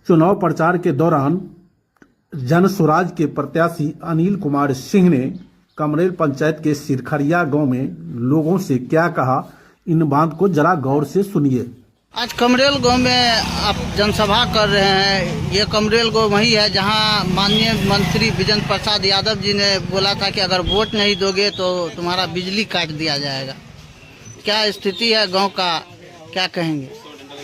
चुनाव प्रचार के दौरान जन स्वराज के प्रत्याशी अनिल कुमार सिंह ने कमरेल पंचायत के सिरखरिया गांव में लोगों से क्या कहा, इन बात को जरा गौर से सुनिए। आज कमरेल गांव में आप जनसभा कर रहे हैं। ये कमरेल गांव वही है जहां माननीय मंत्री विजेंद्र प्रसाद यादव जी ने बोला था कि अगर वोट नहीं दोगे तो तुम्हारा बिजली काट दिया जाएगा। क्या स्थिति है गांव का, क्या कहेंगे?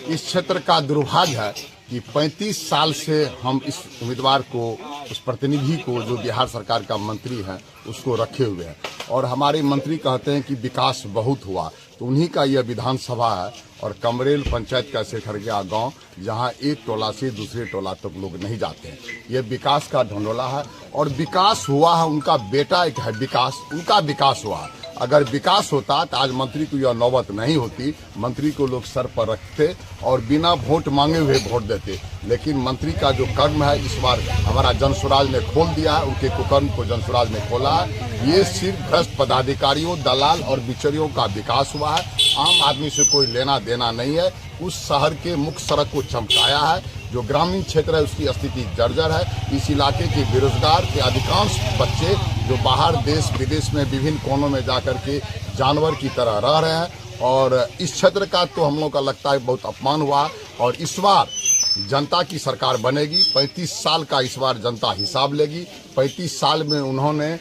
इस क्षेत्र का दुर्भाग्य है कि 35 साल से हम इस उम्मीदवार को, उस प्रतिनिधि को जो बिहार सरकार का मंत्री है, उसको रखे हुए हैं और हमारे मंत्री कहते हैं कि विकास बहुत हुआ। तो उन्हीं का यह विधानसभा है और कमरेल पंचायत का सिरखरिया गांव, जहां एक टोला से दूसरे टोला तक लोग नहीं जाते हैं। यह विकास का ढंढोला है और विकास हुआ है। उनका बेटा एक है विकास, उनका विकास हुआ है। अगर विकास होता तो आज मंत्री को यह नौबत नहीं होती। मंत्री को लोग सर पर रखते और बिना वोट मांगे हुए वोट देते। लेकिन मंत्री का जो कर्म है इस बार हमारा जन स्वराज ने खोल दिया है, उनके कुकर्म को जन स्वराज ने खोला है। ये सिर्फ भ्रष्ट पदाधिकारियों, दलाल और बिचौलियों का विकास हुआ है। आम आदमी से कोई लेना देना नहीं है। उस शहर के मुख्य सड़क को चमकाया है। जो ग्रामीण क्षेत्र है उसकी स्थिति जर्जर है। इस इलाके के बेरोजगार के अधिकांश बच्चे जो बाहर देश विदेश में विभिन्न कोनों में जाकर के जानवर की तरह रह रहे हैं और इस क्षेत्र का तो हम लोग का लगता है बहुत अपमान हुआ। और इस बार जनता की सरकार बनेगी। 35 साल का इस बार जनता हिसाब लेगी। 35 साल में उन्होंने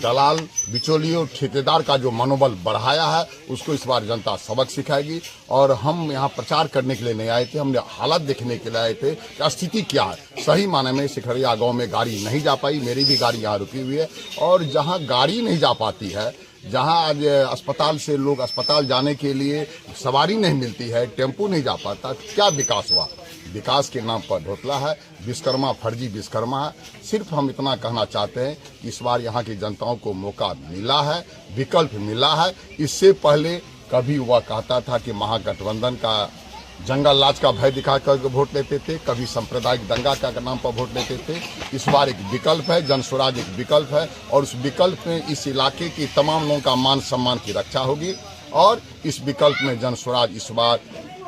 दलाल, बिचौलियों, ठेकेदार का जो मनोबल बढ़ाया है उसको इस बार जनता सबक सिखाएगी। और हम यहाँ प्रचार करने के लिए नहीं आए थे, हमने हालत देखने के लिए आए थे कि स्थिति क्या है। सही माने में सिरखरिया गांव में गाड़ी नहीं जा पाई। मेरी भी गाड़ी यहाँ रुकी हुई है और जहाँ गाड़ी नहीं जा पाती है, जहाँ आज अस्पताल से लोग अस्पताल जाने के लिए सवारी नहीं मिलती है, टेम्पो नहीं जा पाता, क्या विकास हुआ? विकास के नाम पर ढोतला है, विश्वकर्मा फर्जी विश्वकर्मा है। सिर्फ हम इतना कहना चाहते हैं कि इस बार यहाँ की जनताओं को मौका मिला है, विकल्प मिला है। इससे पहले कभी वह कहता था कि महागठबंधन का जंगल राज का भय दिखा कर वोट लेते थे, कभी सांप्रदायिक दंगा का नाम पर वोट लेते थे। इस बार एक विकल्प है, जन स्वराज एक विकल्प है और उस विकल्प में इस इलाके के तमाम लोगों का मान सम्मान की रक्षा होगी। और इस विकल्प में जन स्वराज इस बार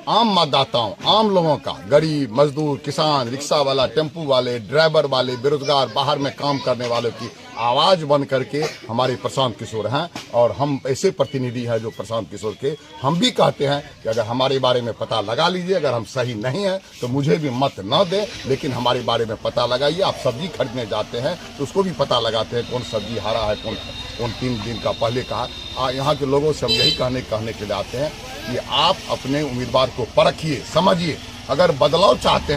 आम मतदाताओं, आम लोगों का, गरीब, मजदूर, किसान, रिक्शा वाला, टेम्पू वाले, ड्राइवर वाले, बेरोजगार, बाहर में काम करने वालों की आवाज बन करके हमारे प्रशांत किशोर हैं। और हम ऐसे प्रतिनिधि हैं जो प्रशांत किशोर के हम भी कहते हैं कि अगर हमारे बारे में पता लगा लीजिए। अगर हम सही नहीं हैं तो मुझे भी मत न दें, लेकिन हमारे बारे में पता लगाइए। आप सब्जी खरीदने जाते हैं तो उसको भी पता लगाते हैं कौन सब्जी हरा है, कौन 3 दिन का पहले कहा। यहाँ के लोगों से हम यही कहने के लिए आते हैं कि आप अपने उम्मीदवार को परखिए, समझिए। अगर बदलाव चाहते हैं